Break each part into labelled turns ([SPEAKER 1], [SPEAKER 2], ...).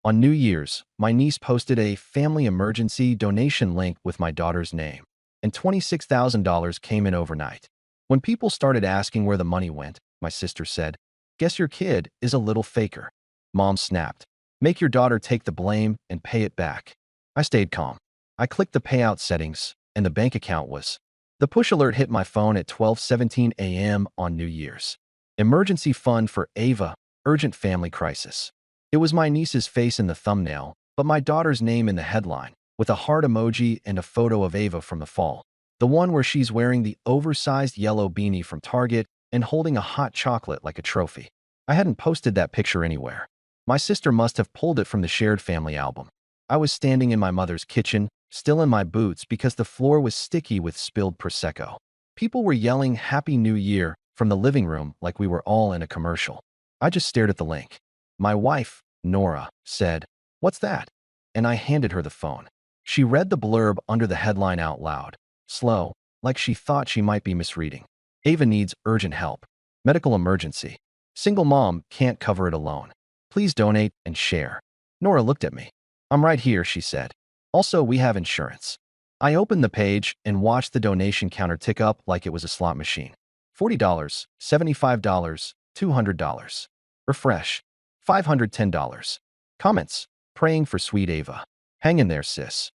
[SPEAKER 1] On New Year's, my niece posted a family emergency donation link with my daughter's name, and $26,000 came in overnight. When people started asking where the money went, my sister said, "Guess your kid is a little faker." Mom snapped, "Make your daughter take the blame and pay it back." I stayed calm. I clicked the payout settings, and the bank account was. The push alert hit my phone at 12:17 a.m. on New Year's. Emergency fund for Ava, urgent family crisis. It was my niece's face in the thumbnail, but my daughter's name in the headline, with a heart emoji and a photo of Ava from the fall. The one where she's wearing the oversized yellow beanie from Target and holding a hot chocolate like a trophy. I hadn't posted that picture anywhere. My sister must have pulled it from the shared family album. I was standing in my mother's kitchen, still in my boots because the floor was sticky with spilled Prosecco. People were yelling Happy New Year from the living room like we were all in a commercial. I just stared at the link. My wife, Nora, said, "What's that?" And I handed her the phone. She read the blurb under the headline out loud, slow, like she thought she might be misreading. Ava needs urgent help. Medical emergency. Single mom can't cover it alone. Please donate and share. Nora looked at me. "I'm right here," she said. "Also, we have insurance." I opened the page and watched the donation counter tick up like it was a slot machine. $40, $75, $200. Refresh. $510. Comments. Praying for sweet Ava. Hang in there, sis.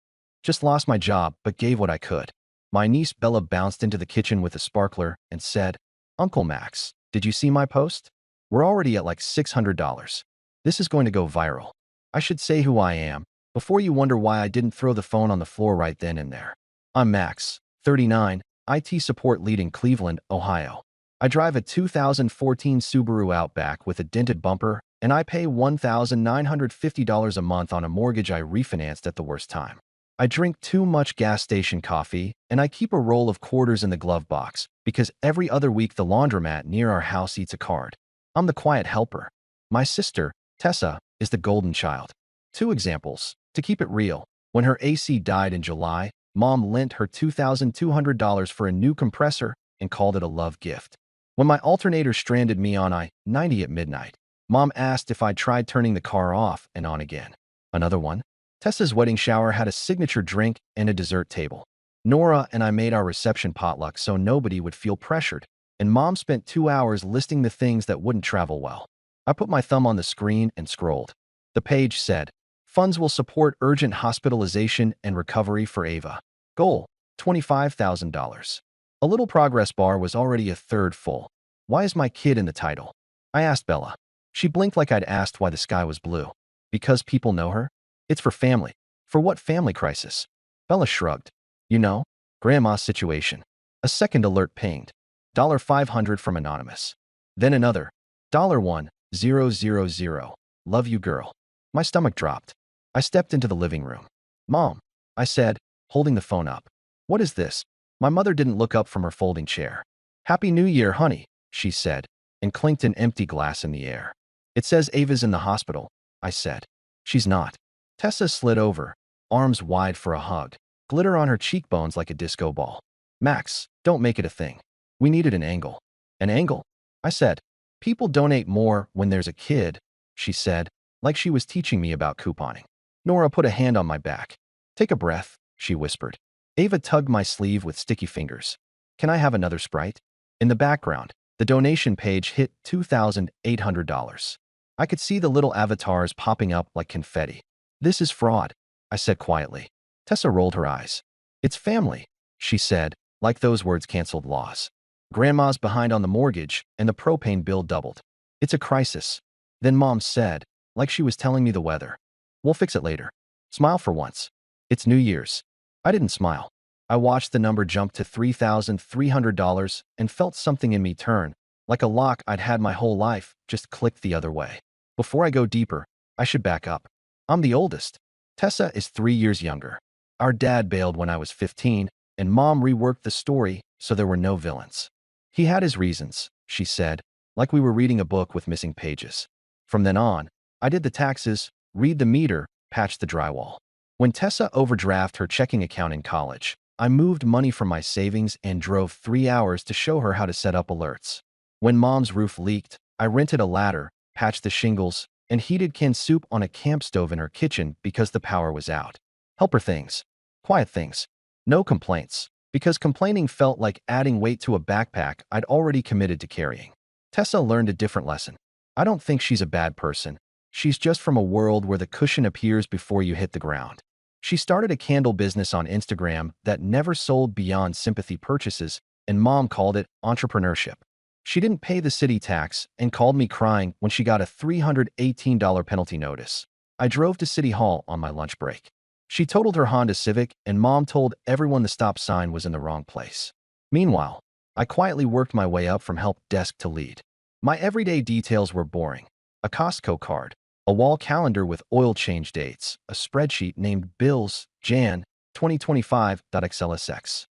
[SPEAKER 1] Just lost my job, but gave what I could. My niece Bella bounced into the kitchen with a sparkler and said, "Uncle Max, did you see my post? We're already at like $600. This is going to go viral. I should say who I am, before you wonder why I didn't throw the phone on the floor right then and there. I'm Max, 39, IT support lead in Cleveland, Ohio. I drive a 2014 Subaru Outback with a dented bumper, and I pay $1,950 a month on a mortgage I refinanced at the worst time. I drink too much gas station coffee, and I keep a roll of quarters in the glove box because every other week the laundromat near our house eats a card. I'm the quiet helper. My sister, Tessa, is the golden child. Two examples. To keep it real, when her AC died in July, Mom lent her $2,200 for a new compressor and called it a love gift. When my alternator stranded me on I-90 at midnight, Mom asked if I'd tried turning the car off and on again. Another one, Tessa's wedding shower had a signature drink and a dessert table. Nora and I made our reception potluck so nobody would feel pressured, and Mom spent 2 hours listing the things that wouldn't travel well. I put my thumb on the screen and scrolled. The page said, "Funds will support urgent hospitalization and recovery for Ava. Goal, $25,000. A little progress bar was already a third full. Why is my kid in the title? I asked Bella. She blinked like I'd asked why the sky was blue. Because people know her? It's for family. For what family crisis? Bella shrugged. You know, Grandma's situation. A second alert pinged. $500 from Anonymous. Then another. $1,000. Love you, girl. My stomach dropped. I stepped into the living room. "Mom," I said, holding the phone up. "What is this?" My mother didn't look up from her folding chair. "Happy New Year, honey," she said, and clinked an empty glass in the air. "It says Ava's in the hospital," I said. "She's not." Tessa slid over, arms wide for a hug, glitter on her cheekbones like a disco ball. "Max, don't make it a thing. We needed an angle." "An angle?" I said. "People donate more when there's a kid," she said, like she was teaching me about couponing. Nora put a hand on my back. "Take a breath," she whispered. Ava tugged my sleeve with sticky fingers. "Can I have another Sprite?" In the background, the donation page hit $2,800. I could see the little avatars popping up like confetti. "This is fraud," I said quietly. Tessa rolled her eyes. "It's family," she said, like those words canceled laws. "Grandma's behind on the mortgage, and the propane bill doubled. It's a crisis." Then Mom said, like she was telling me the weather, "We'll fix it later. Smile for once. It's New Year's." I didn't smile. I watched the number jump to $3,300 and felt something in me turn, like a lock I'd had my whole life, just clicked the other way. Before I go deeper, I should back up. I'm the oldest. Tessa is 3 years younger. Our dad bailed when I was 15, and Mom reworked the story so there were no villains. He had his reasons, she said, like we were reading a book with missing pages. From then on, I did the taxes, read the meter, patch the drywall. When Tessa overdrafted her checking account in college, I moved money from my savings and drove 3 hours to show her how to set up alerts. When Mom's roof leaked, I rented a ladder, patched the shingles, and heated canned soup on a camp stove in her kitchen because the power was out. Helper things. Quiet things. No complaints, because complaining felt like adding weight to a backpack I'd already committed to carrying. Tessa learned a different lesson. I don't think she's a bad person. She's just from a world where the cushion appears before you hit the ground. She started a candle business on Instagram that never sold beyond sympathy purchases, and Mom called it entrepreneurship. She didn't pay the city tax and called me crying when she got a $318 penalty notice. I drove to City Hall on my lunch break. She totaled her Honda Civic, and Mom told everyone the stop sign was in the wrong place. Meanwhile, I quietly worked my way up from help desk to lead. My everyday details were boring. A Costco card, a wall calendar with oil change dates, a spreadsheet named Bills, Jan. 2025.xlsx.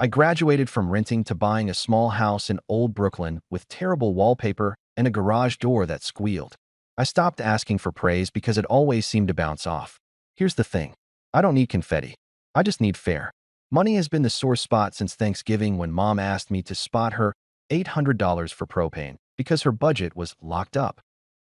[SPEAKER 1] I graduated from renting to buying a small house in Old Brooklyn with terrible wallpaper and a garage door that squealed. I stopped asking for praise because it always seemed to bounce off. Here's the thing. I don't need confetti. I just need fair. Money has been the sore spot since Thanksgiving when Mom asked me to spot her $800 for propane because her budget was locked up.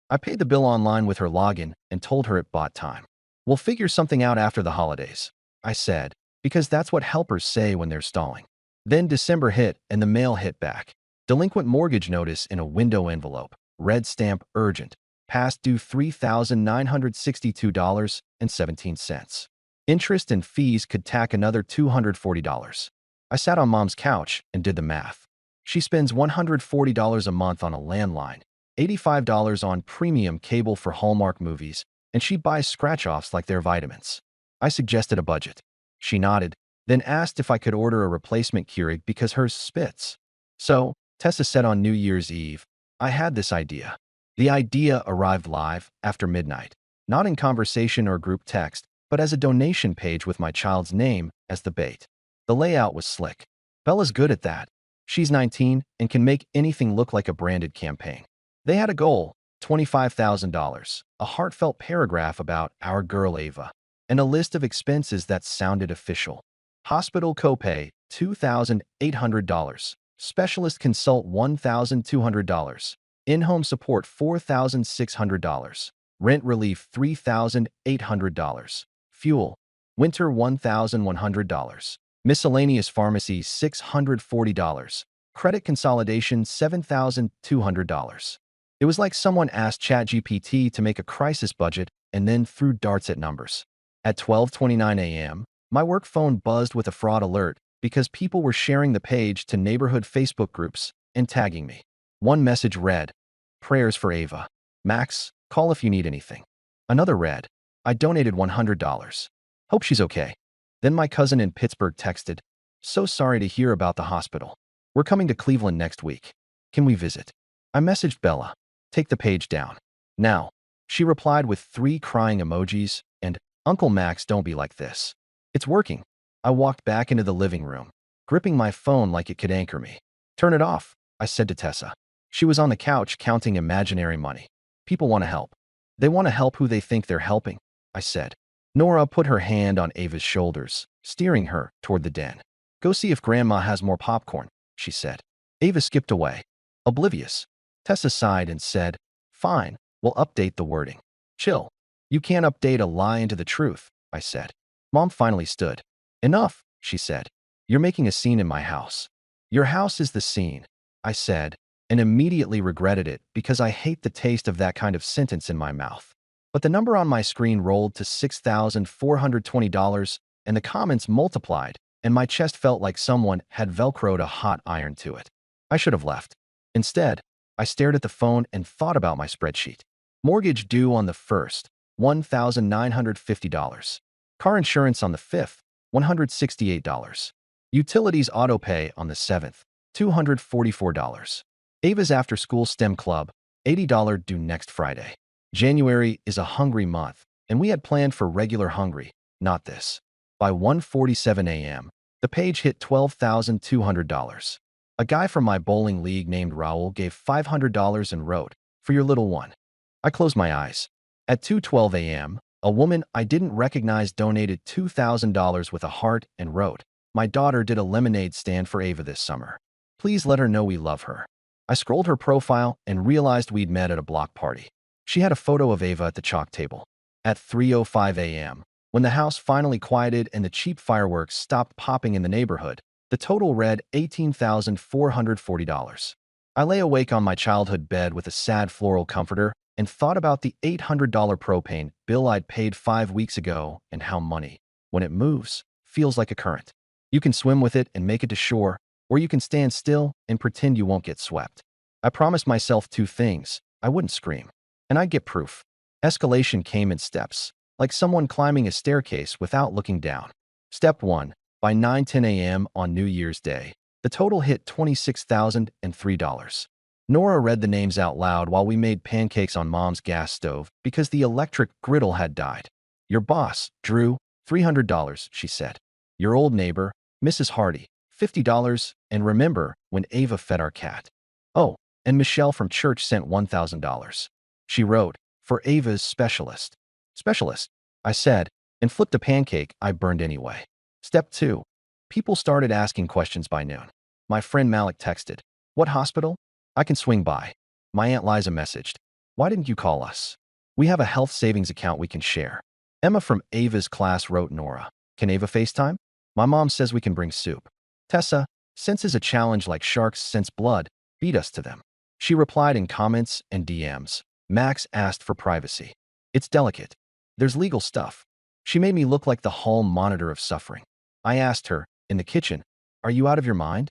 [SPEAKER 1] I paid the bill online with her login and told her it bought time. We'll figure something out after the holidays, I said, because that's what helpers say when they're stalling. Then December hit and the mail hit back. Delinquent mortgage notice in a window envelope. Red stamp urgent. Past due $3,962.17. Interest and fees could tack another $240. I sat on Mom's couch and did the math. She spends $140 a month on a landline, $85 on premium cable for Hallmark movies, and she buys scratch-offs like they're vitamins. I suggested a budget. She nodded, then asked if I could order a replacement Keurig because hers spits. So, Tessa said on New Year's Eve, I had this idea. The idea arrived live after midnight, not in conversation or group text, but as a donation page with my child's name as the bait. The layout was slick. Bella's good at that. She's 19 and can make anything look like a branded campaign. They had a goal, $25,000, a heartfelt paragraph about our girl Ava, and a list of expenses that sounded official. Hospital copay, $2,800. Specialist consult, $1,200. In-home support, $4,600. Rent relief, $3,800. Fuel, winter, $1,100. Miscellaneous pharmacy, $640. Credit consolidation, $7,200. It was like someone asked ChatGPT to make a crisis budget and then threw darts at numbers. At 12:29 a.m., my work phone buzzed with a fraud alert because people were sharing the page to neighborhood Facebook groups and tagging me. One message read, "Prayers for Ava. Max, call if you need anything." Another read, "I donated $100. Hope she's okay." Then my cousin in Pittsburgh texted, "So sorry to hear about the hospital. We're coming to Cleveland next week. Can we visit?" I messaged Bella, "Take the page down now." She replied with 3 crying emojis and, "Uncle Max, don't be like this." It's working. I walked back into the living room, gripping my phone like it could anchor me. "Turn it off," I said to Tessa. She was on the couch counting imaginary money. "People want to help. They want to help who they think they're helping," I said. Nora put her hand on Ava's shoulders, steering her toward the den. "Go see if Grandma has more popcorn," she said. Ava skipped away, oblivious. Tessa sighed and said, "Fine, we'll update the wording." "Chill. You can't update a lie into the truth," I said. Mom finally stood. "Enough," she said. "You're making a scene in my house." "Your house is the scene," I said, and immediately regretted it because I hate the taste of that kind of sentence in my mouth. But the number on my screen rolled to $6,420, and the comments multiplied, and my chest felt like someone had Velcroed a hot iron to it. I should have left. Instead, I stared at the phone and thought about my spreadsheet. Mortgage due on the 1st, $1,950. Car insurance on the 5th, $168. Utilities auto pay on the 7th, $244. Ava's after-school STEM club, $80 due next Friday. January is a hungry month, and we had planned for regular hungry, not this. By 1:47 a.m., the page hit $12,200. A guy from my bowling league named Raul gave $500 and wrote, "For your little one." I closed my eyes. At 2:12 a.m., a woman I didn't recognize donated $2,000 with a heart and wrote, "My daughter did a lemonade stand for Ava this summer. Please let her know we love her." I scrolled her profile and realized we'd met at a block party. She had a photo of Ava at the chalk table. At 3:05 a.m., when the house finally quieted and the cheap fireworks stopped popping in the neighborhood, the total read $18,440. I lay awake on my childhood bed with a sad floral comforter and thought about the $800 propane bill I'd paid 5 weeks ago and how money, when it moves, feels like a current. You can swim with it and make it to shore, or you can stand still and pretend you won't get swept. I promised myself two things. I wouldn't scream, and I'd get proof. Escalation came in steps, like someone climbing a staircase without looking down. Step 1. By 9:10 a.m. on New Year's Day, the total hit $26,003. Nora read the names out loud while we made pancakes on Mom's gas stove because the electric griddle had died. Your boss, Drew, $300, she said. Your old neighbor, Mrs. Hardy, $50, and remember when Ava fed our cat. Oh, and Michelle from church sent $1,000. She wrote, for Ava's specialist. Specialist, I said, and flipped a pancake I burned anyway. Step 2. People started asking questions by noon. My friend Malik texted, what hospital? I can swing by. My Aunt Liza messaged, why didn't you call us? We have a health savings account we can share. Emma from Ava's class wrote Nora, can Ava FaceTime? My mom says we can bring soup. Tessa, senses a challenge like sharks sense blood, beat us to them. She replied in comments and DMs. Max asked for privacy. It's delicate. There's legal stuff. She made me look like the hall monitor of suffering. I asked her, in the kitchen, are you out of your mind?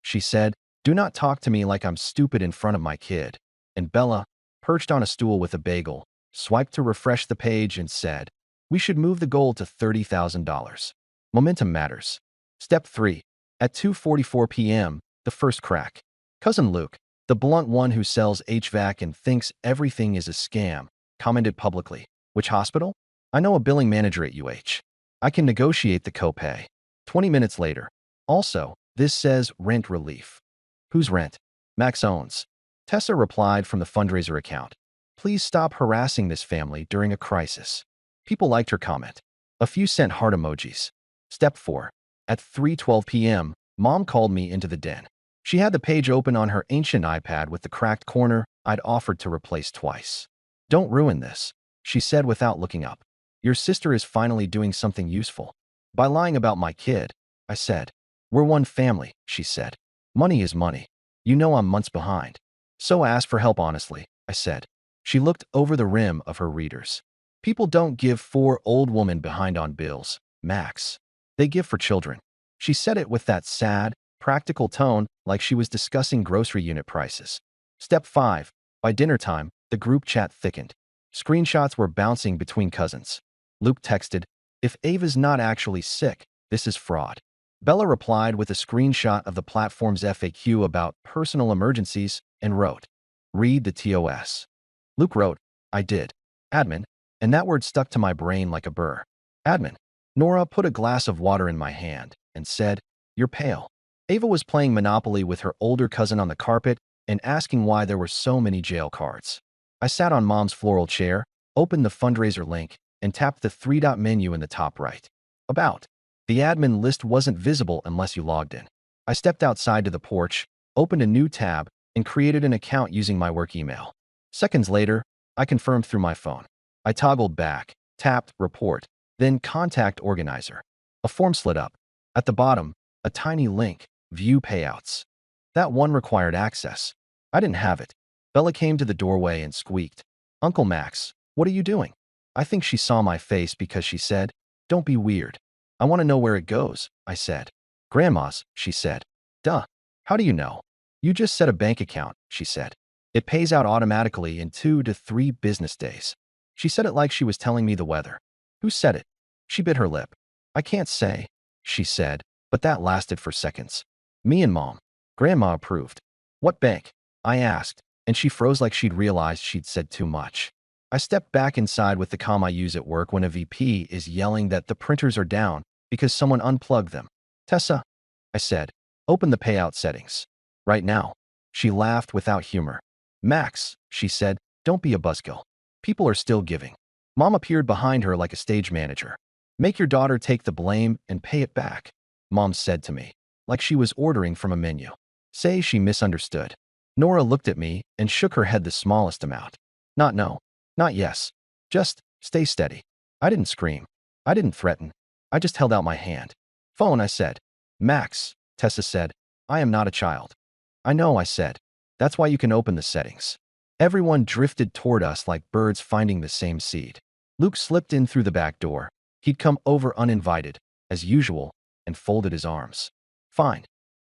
[SPEAKER 1] She said, do not talk to me like I'm stupid in front of my kid. And Bella, perched on a stool with a bagel, swiped to refresh the page and said, we should move the goal to $30,000. Momentum matters. Step 3. At 2:44 p.m., the first crack. Cousin Luke, the blunt one who sells HVAC and thinks everything is a scam, commented publicly, which hospital? I know a billing manager at UH. I can negotiate the copay. 20 minutes later. Also, this says rent relief. Whose rent? Max owns. Tessa replied from the fundraiser account. Please stop harassing this family during a crisis. People liked her comment. A few sent heart emojis. Step 4. At 3:12 p.m., Mom called me into the den. She had the page open on her ancient iPad with the cracked corner I'd offered to replace twice. Don't ruin this, she said without looking up. Your sister is finally doing something useful. By lying about my kid, I said. We're one family, she said. Money is money. You know I'm months behind. So ask for help honestly, I said. She looked over the rim of her readers. People don't give for old woman behind on bills, Max. They give for children. She said it with that sad, practical tone like she was discussing grocery unit prices. Step 5. By dinner time, the group chat thickened. Screenshots were bouncing between cousins. Luke texted, if Ava's not actually sick, this is fraud. Bella replied with a screenshot of the platform's FAQ about personal emergencies and wrote, read the TOS. Luke wrote, I did. Admin, and that word stuck to my brain like a burr. Admin. Nora put a glass of water in my hand and said, you're pale. Ava was playing Monopoly with her older cousin on the carpet and asking why there were so many jail cards. I sat on Mom's floral chair, opened the fundraiser link, and tapped the three-dot menu in the top right. About. The admin list wasn't visible unless you logged in. I stepped outside to the porch, opened a new tab, and created an account using my work email. Seconds later, I confirmed through my phone. I toggled back, tapped Report, then Contact Organizer. A form slid up. At the bottom, a tiny link, View Payouts. That one required access. I didn't have it. Bella came to the doorway and squeaked, Uncle Max, what are you doing? I think she saw my face because she said, don't be weird. I want to know where it goes, I said. Grandma's, she said. Duh. How do you know? You just set a bank account, she said. It pays out automatically in 2 to 3 business days. She said it like she was telling me the weather. Who said it? She bit her lip. I can't say, she said, but that lasted for seconds. Me and Mom. Grandma approved. What bank? I asked, and she froze like she'd realized she'd said too much. I stepped back inside with the calm I use at work when a VP is yelling that the printers are down because someone unplugged them. Tessa, I said, open the payout settings. Right now. She laughed without humor. Max, she said, don't be a buzzkill. People are still giving. Mom appeared behind her like a stage manager. Make your daughter take the blame and pay it back, Mom said to me, like she was ordering from a menu. Say she misunderstood. Nora looked at me and shook her head the smallest amount. Not no. Not yes. Just stay steady. I didn't scream. I didn't threaten. I just held out my hand. Phone, I said. Max, Tessa said. I am not a child. I know, I said. That's why you can open the settings. Everyone drifted toward us like birds finding the same seed. Luke slipped in through the back door. He'd come over uninvited, as usual, and folded his arms. Fine,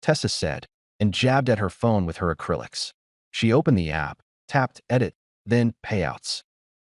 [SPEAKER 1] Tessa said, and jabbed at her phone with her acrylics. She opened the app, tapped Edit, then Payouts.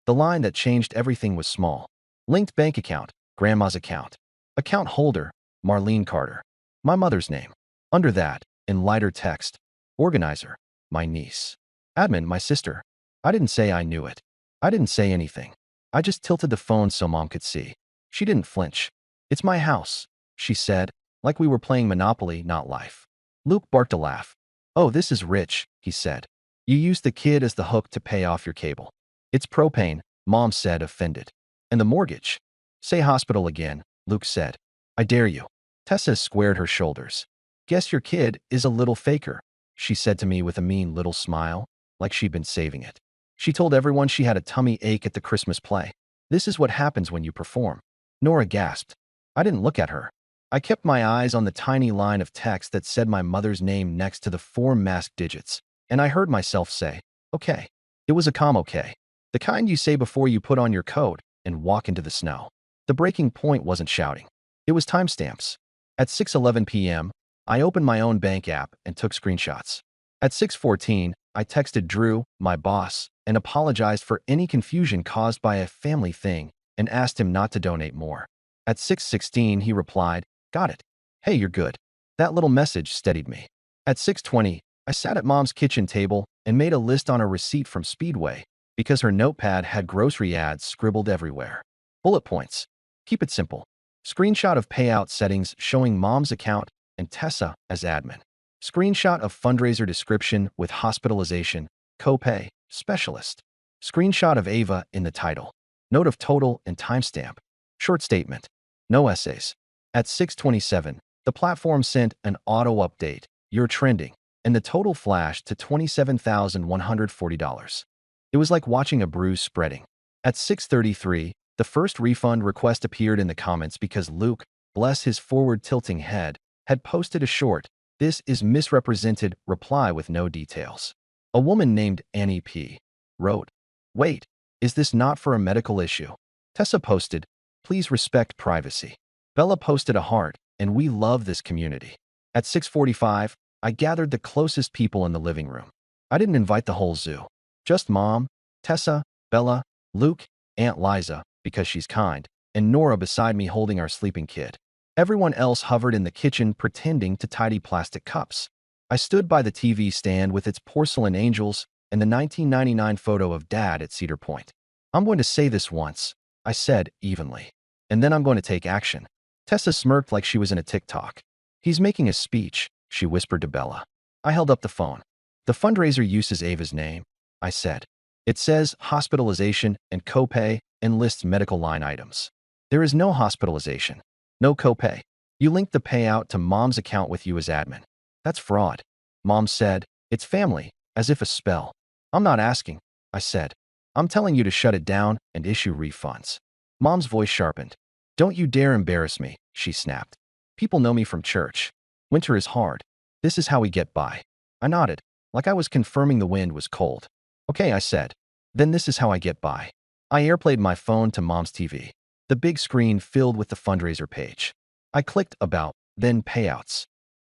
[SPEAKER 1] The line that changed everything was small. Linked bank account, Grandma's account. Account holder, Marlene Carter. My mother's name. Under that, in lighter text, Organizer, my niece. Admin, my sister. I didn't say I knew it. I didn't say anything. I just tilted the phone so Mom could see. She didn't flinch. It's my house, she said, like we were playing Monopoly, not life. Luke barked a laugh. Oh, this is rich, he said. You used the kid as the hook to pay off your cable. It's propane, Mom said, offended. And the mortgage? Say hospital again, Luke said. I dare you. Tessa squared her shoulders. Guess your kid is a little faker, she said to me with a mean little smile, like she'd been saving it. She told everyone she had a tummy ache at the Christmas play. This is what happens when you perform. Nora gasped. I didn't look at her. I kept my eyes on the tiny line of text that said my mother's name next to the 4 masked digits, and I heard myself say, okay. It was a calm okay. The kind you say before you put on your coat and walk into the snow. The breaking point wasn't shouting. It was timestamps. At 6:11 p.m., I opened my own bank app and took screenshots. At 6:14, I texted Drew, my boss, and apologized for any confusion caused by a family thing and asked him not to donate more. At 6:16, he replied, got it. Hey, you're good. That little message steadied me. At 6:20, I sat at Mom's kitchen table and made a list on a receipt from Speedway because her notepad had grocery ads scribbled everywhere. Bullet points. Keep it simple. Screenshot of payout settings showing Mom's account and Tessa as admin. Screenshot of fundraiser description with hospitalization, copay, specialist. Screenshot of Ava in the title. Note of total and timestamp. Short statement. No essays. At 6:27, the platform sent an auto update. You're trending. And the total flashed to $27,140. It was like watching a bruise spreading. At 6:33, the first refund request appeared in the comments because Luke, bless his forward-tilting head, had posted a short, "This is misrepresented" reply with no details. A woman named Annie P. wrote, "Wait, is this not for a medical issue?" Tessa posted, "Please respect privacy." Bella posted a heart, and we love this community. At 6:45, I gathered the closest people in the living room. I didn't invite the whole zoo. Just Mom, Tessa, Bella, Luke, Aunt Liza, because she's kind, and Nora beside me holding our sleeping kid. Everyone else hovered in the kitchen pretending to tidy plastic cups. I stood by the TV stand with its porcelain angels and the 1999 photo of Dad at Cedar Point. I'm going to say this once, I said evenly, and then I'm going to take action. Tessa smirked like she was in a TikTok. He's making a speech, she whispered to Bella. I held up the phone. The fundraiser uses Ava's name, I said. It says hospitalization and copay and lists medical line items. There is no hospitalization, no copay. You linked the payout to Mom's account with you as admin. That's fraud. Mom said, it's family, as if a spell. I'm not asking, I said. I'm telling you to shut it down and issue refunds. Mom's voice sharpened. Don't you dare embarrass me, she snapped. People know me from church. Winter is hard. This is how we get by. I nodded, like I was confirming the wind was cold. Okay, I said. Then this is how I get by. I airplayed my phone to Mom's TV. The big screen filled with the fundraiser page. I clicked About, then Payouts.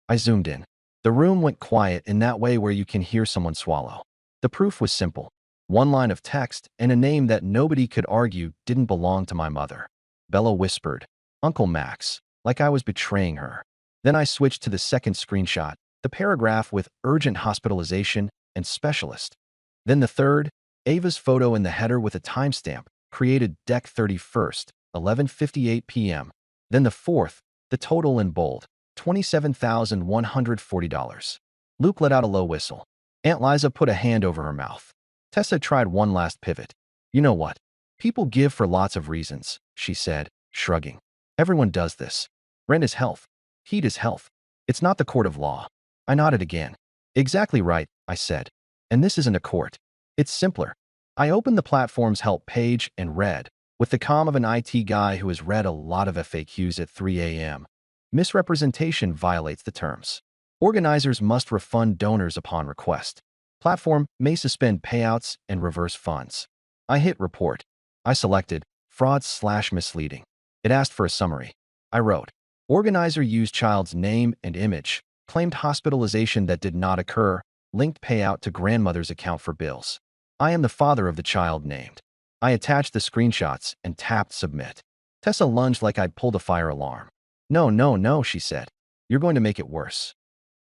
[SPEAKER 1] I zoomed in. The room went quiet in that way where you can hear someone swallow. The proof was simple. One line of text and a name that nobody could argue didn't belong to my mother. Bella whispered, Uncle Max, like I was betraying her. Then I switched to the second screenshot, the paragraph with urgent hospitalization and specialist. Then the third, Ava's photo in the header with a timestamp, created Dec 31st, 11:58 p.m. Then the fourth, the total in bold, $27,140. Luke let out a low whistle. Aunt Liza put a hand over her mouth. Tessa tried one last pivot. You know what? People give for lots of reasons, she said, shrugging. Everyone does this. Rent is health. Heat is health. It's not the court of law. I nodded again. Exactly right, I said. And this isn't a court. It's simpler. I opened the platform's help page and read, with the calm of an IT guy who has read a lot of FAQs at 3 a.m. Misrepresentation violates the terms. Organizers must refund donors upon request. Platform may suspend payouts and reverse funds. I hit report. I selected fraud/misleading. It asked for a summary. I wrote, organizer used child's name and image, claimed hospitalization that did not occur, linked payout to grandmother's account for bills. I am the father of the child named. I attached the screenshots and tapped submit. Tessa lunged like I'd pulled a fire alarm. No, no, no, she said. You're going to make it worse.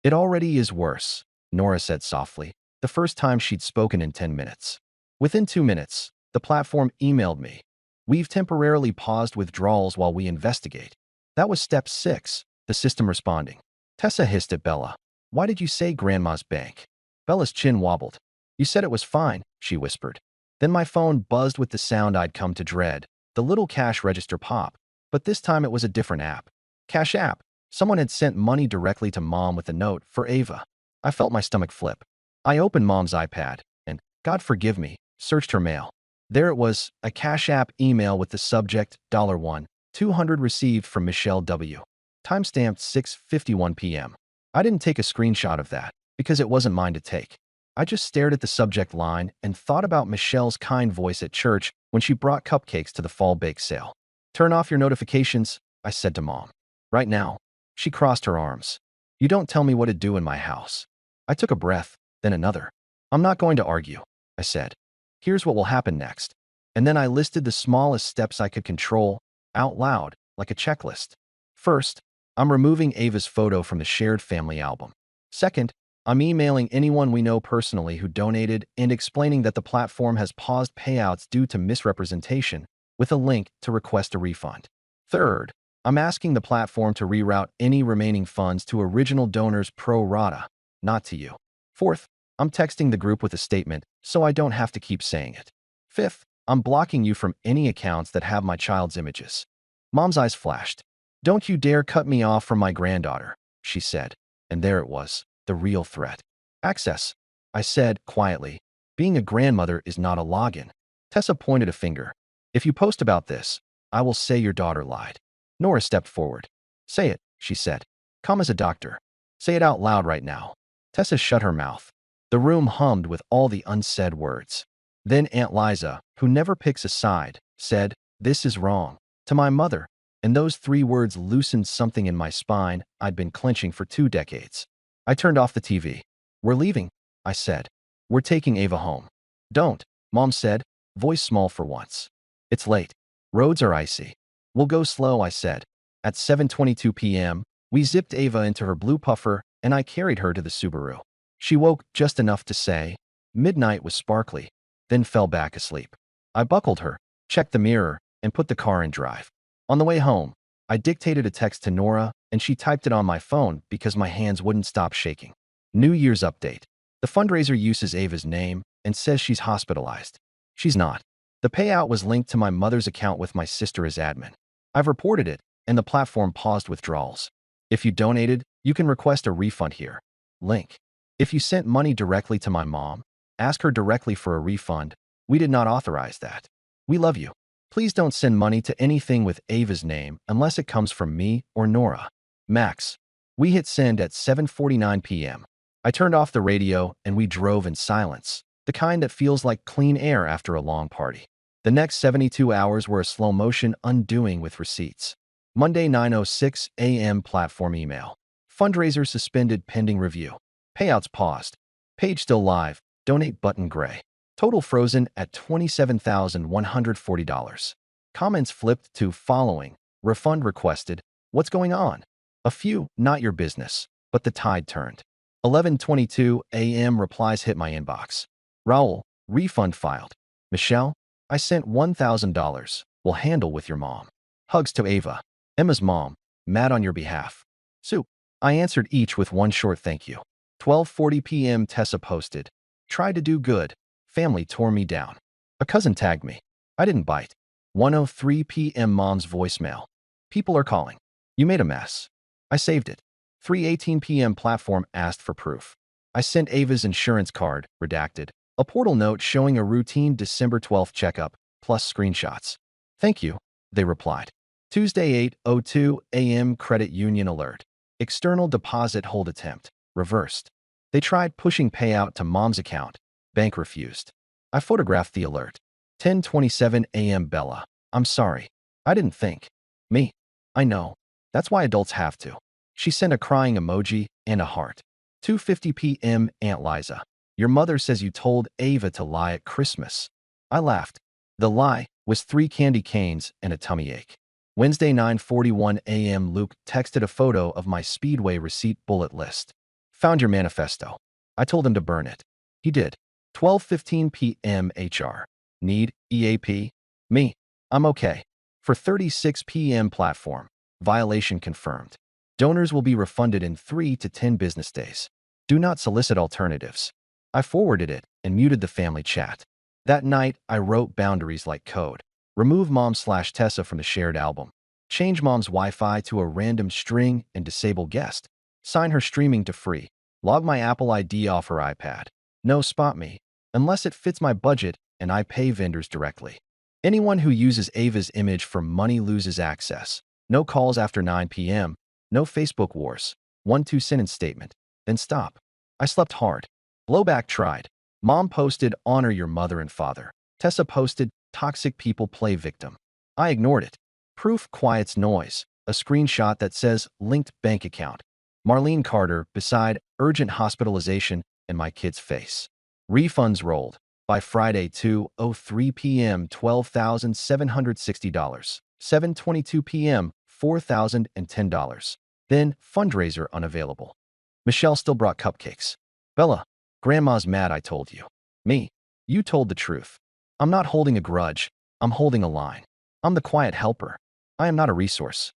[SPEAKER 1] It already is worse, Nora said softly, the first time she'd spoken in 10 minutes. Within 2 minutes, the platform emailed me. We've temporarily paused withdrawals while we investigate. That was step 6, the system responding. Tessa hissed at Bella. Why did you say Grandma's bank? Bella's chin wobbled. You said it was fine, she whispered. Then my phone buzzed with the sound I'd come to dread, the little cash register pop. But this time it was a different app. Cash App. Someone had sent money directly to Mom with a note for Ava. I felt my stomach flip. I opened Mom's iPad and, God forgive me, searched her mail. There it was, a Cash App email with the subject, $1, 200 received from Michelle W. Timestamped 6:51 p.m. I didn't take a screenshot of that, because it wasn't mine to take. I just stared at the subject line and thought about Michelle's kind voice at church when she brought cupcakes to the fall bake sale. Turn off your notifications, I said to Mom. Right now. She crossed her arms. You don't tell me what to do in my house. I took a breath, then another. I'm not going to argue, I said. Here's what will happen next. And then I listed the smallest steps I could control, out loud, like a checklist. First, I'm removing Ava's photo from the shared family album. Second, I'm emailing anyone we know personally who donated and explaining that the platform has paused payouts due to misrepresentation with a link to request a refund. Third, I'm asking the platform to reroute any remaining funds to original donors pro rata, not to you. Fourth, I'm texting the group with a statement so I don't have to keep saying it. Fifth, I'm blocking you from any accounts that have my child's images. Mom's eyes flashed. Don't you dare cut me off from my granddaughter, she said. And there it was, the real threat. Access, I said quietly. Being a grandmother is not a login. Tessa pointed a finger. If you post about this, I will say your daughter lied. Nora stepped forward. Say it, she said. Calm as a doctor. Say it out loud right now. Tessa shut her mouth. The room hummed with all the unsaid words. Then Aunt Liza, who never picks a side, said, This is wrong, to my mother, and those 3 words loosened something in my spine I'd been clenching for 2 decades. I turned off the TV. We're leaving, I said. We're taking Ava home. Don't, Mom said, voice small for once. It's late. Roads are icy. We'll go slow, I said. At 7:22 p.m., we zipped Ava into her blue puffer and I carried her to the Subaru. She woke just enough to say, midnight was sparkly, then fell back asleep. I buckled her, checked the mirror, and put the car in drive. On the way home, I dictated a text to Nora and she typed it on my phone because my hands wouldn't stop shaking. New Year's update. The fundraiser uses Ava's name and says she's hospitalized. She's not. The payout was linked to my mother's account with my sister as admin. I've reported it, and the platform paused withdrawals. If you donated, you can request a refund here. Link. If you sent money directly to my mom, ask her directly for a refund. We did not authorize that. We love you. Please don't send money to anything with Ava's name unless it comes from me or Nora. Max. We hit send at 7:49 p.m. I turned off the radio and we drove in silence, the kind that feels like clean air after a long party. The next 72 hours were a slow-motion undoing with receipts. Monday 9:06 a.m. platform email. Fundraiser suspended pending review. Payouts paused. Page still live. Donate button gray. Total frozen at $27,140. Comments flipped to following. Refund requested. What's going on? A few, not your business. But the tide turned. 11:22 a.m. replies hit my inbox. Raul, refund filed. Michelle, I sent $1,000. We'll handle with your mom. Hugs to Ava. Emma's mom, mad on your behalf. Sue, I answered each with one short thank you. 12:40 p.m. Tessa posted. Tried to do good. Family tore me down. A cousin tagged me. I didn't bite. 1:03 p.m. Mom's voicemail. People are calling. You made a mess. I saved it. 3:18 p.m. platform asked for proof. I sent Ava's insurance card, redacted, A portal note showing a routine December 12th checkup, plus screenshots. Thank you, they replied. Tuesday 8:02 a.m. Credit union alert. External deposit hold attempt. Reversed. They tried pushing payout to mom's account. Bank refused. I photographed the alert. 10:27 a.m. Bella. I'm sorry. I didn't think. Me. I know. That's why adults have to. She sent a crying emoji and a heart. 2:50 p.m. Aunt Liza. Your mother says you told Ava to lie at Christmas. I laughed. The lie was 3 candy canes and a tummy ache. Wednesday 9:41 a.m. Luke texted a photo of my Speedway receipt bullet list. Found your manifesto. I told him to burn it. He did. 12:15 p.m. HR. Need EAP? Me. I'm okay. For 36 p.m. platform. Violation confirmed. Donors will be refunded in 3 to 10 business days. Do not solicit alternatives. I forwarded it and muted the family chat. That night, I wrote boundaries like code. Remove mom/Tessa from the shared album. Change mom's Wi-Fi to a random string and disable guest. Sign her streaming to free. Log my Apple ID off her iPad. No spot me. Unless it fits my budget and I pay vendors directly. Anyone who uses Ava's image for money loses access. No calls after 9 p.m. No Facebook wars. 1-2 sentence statement. Then stop. I slept hard. Blowback tried. Mom posted, honor your mother and father. Tessa posted, toxic people play victim. I ignored it. Proof quiets noise. A screenshot that says, linked bank account. Marlene Carter, beside, urgent hospitalization, and my kid's face. Refunds rolled. By Friday 2:03 p.m. $12,760. 7:22 p.m. $4,010. Then, fundraiser unavailable. Michelle still brought cupcakes. Bella, Grandma's mad I told you. Me. You told the truth. I'm not holding a grudge. I'm holding a line. I'm the quiet helper. I am not a resource.